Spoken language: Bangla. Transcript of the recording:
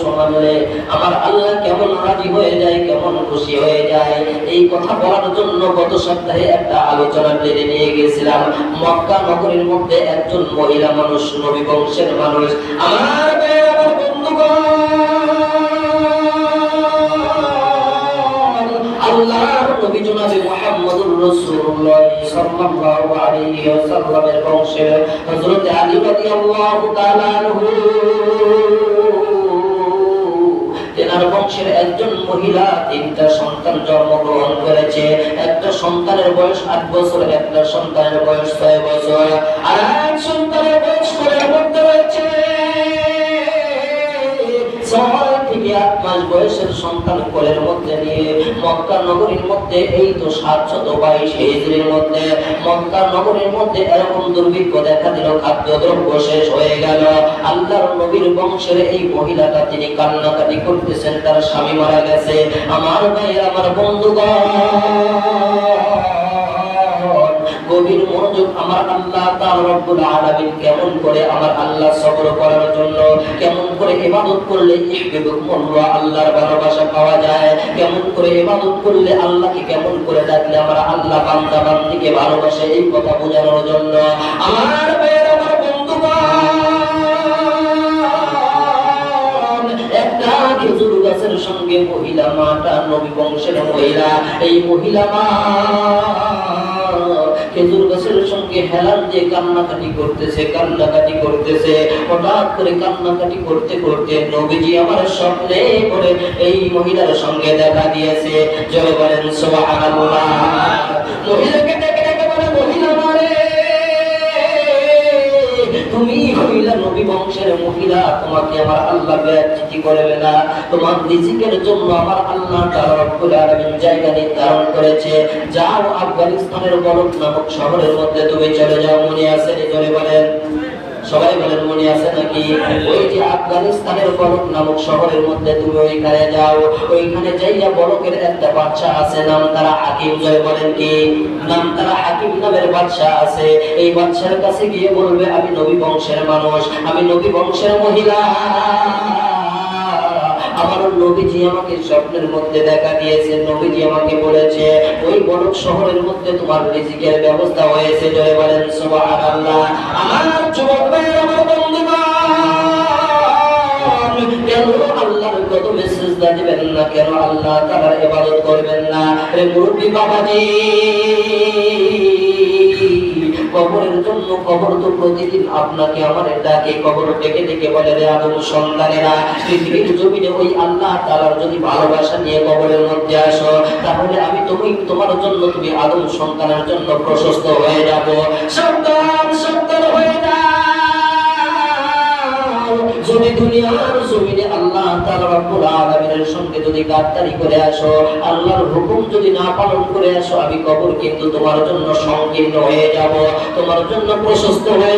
শুনলে আমার আল্লাহ কেমন রাজি হয়ে যায়, কেমন খুশি হয়ে যায়। এই কথা বলার জন্য গত সপ্তাহে একটা আলোচনা টেনে নিয়ে গেছিলাম। মক্কা নগরীর মধ্যে একজন মহিলা মানুষ, নবী বংশের মানুষ, আমার বন্ধুগণ, আল্লাহর নবী জনাবে মুহাম্মদুর রাসূলুল্লাহ সাল্লাল্লাহু আলাইহি ওয়াসাল্লামের বংশের হযরত আলী রাদিয়াল্লাহু তাআলা আনহু, তেনার বংশের একজন মহিলা 3টা সন্তান জন্মগ্রহণ করেছে। একটা সন্তানের বয়স 8 বছর, একটা সন্তানের বয়স 6 বছর, আর এক সন্তানের বয়স কোলের মধ্যে রয়েছে 6 থেকে 8 মাস বয়সের সন্তান কোলের মধ্যে নিয়ে মক্কা নগরীর মধ্যে এই তো 722 হিজরির মধ্যে মক্কা নগরীর মধ্যে এরকম দুর্ভিক্ষ দেখা দিল, খাদ্যদ্রব্য শেষ হয়ে গেল। আল্লাহর নবীর বংশের এই মহিলাটা তিনি কান্নাকাটি করতেছেন, তার স্বামী মারা গেছে। আমার ভাইয়ের, আমার বন্ধুগণ, গভীর মনোযোগ। আমার আল্লাহ তাআলা রব্বুল আলামিন কেমন করে আমার আল্লাহ সবর করার জন্য, কেমন করে ইবাদত করলে ইহবিবুকুমুল্লাহ আল্লাহর ভালোবাসা পাওয়া যায়, কেমন করে ইবাদত করলে আল্লাহকে কেমন করে ডাকলে আমরা আল্লাহ বান্দা বান্দীকে ভালোবাসে, এই কথা বোঝানোর জন্য আমার ভাইয়ের, আমার বন্ধুগণ, একটা খেজুর গাছের সঙ্গে মহিলা মাটা, নবী বংশের মহিলা, এই মহিলা মা খেজুর গাছের সঙ্গে হেলান দিয়ে কান্নাকাটি করতেছে। হঠাৎ করে কান্নাকাটি করতে করতে নবীজি আমার স্বপ্নে করে এই মহিলার সঙ্গে দেখা দিয়েছে। জয় বলেন সুবহানাল্লাহ। মহিলাকে ডেকে ডেকে বলে, মহিলা মারে, তুমি মহিলা নবী বংশের মহিলা, তোমাকে আমার আল্লাহ বেয়াদবি করবে না। তোমার রিজিকের জন্য আমার আল্লাহ তাআলা রব্বুল আলামিন জায়গা নির্ধারণ করেছে। যাও আফগানিস্তানের বলক নামক শহরের মধ্যে তুমি চলে যাও। মনে আছে? চলে বলেন, সবাই বলেন মনে আছে নাকি? ওই যে আফগানিস্তানের বলক নামক শহরের মধ্যে তুমি ওইখানে যাও। ওইখানে যাইয়া বলকের একটা বাদশা আছে, নাম তারা হাকিম। জয় বলেন কি নাম? তারা হাকিম নামের বাদশা আছে। এই বাদশার কাছে গিয়ে বলবে, আমি নবী বংশের মানুষ, আমি নবী বংশের মহিলা, আমার নবীজি আমাকে স্বপ্নের মধ্যে দেখা দিয়েছে, নবীজি আমাকে বলেছে ওই বলক শহরের মধ্যে তোমার রিজিকের ব্যবস্থা হয়েছে। জয় বলেন সুবহানাল্লাহ। আমার যুবক ভাইরা, আমার বন্ধুগণ, কেন আল্লাহর কদমে সিজদা দিবেন না? কেন আল্লাহ তাআলার ইবাদত করবেন না? রে মুরব্বি বাবাজি, কবরের জন্য, কবর তো প্রতিদিন আপনাকে আমার ডাকে, কবর ডেকে ডেকে বলে, রে আদম সন্তানেরা, পৃথিবীর জমিনে ওই আল্লাহ তাআলার যদি ভালোবাসা নিয়ে কবরের মধ্যে আসো, তাহলে আমি তোমার জন্য, তুমি আদম সন্তানের জন্য প্রশস্ত হয়ে যাব। সন্তান হয়ে যাও। যদি দুনিয়ার জমিনে আল্লাহ তাআলা রব্বুল আলামিনের সঙ্গে যদি গাদ্দারি করে আসো, আল্লাহর হুকুম যদি না পালন করে আসো, আমি কবর কিন্তু তোমার জন্য সংকীর্ণ হয়ে যাব, তোমার জন্য প্রশস্ত হয়ে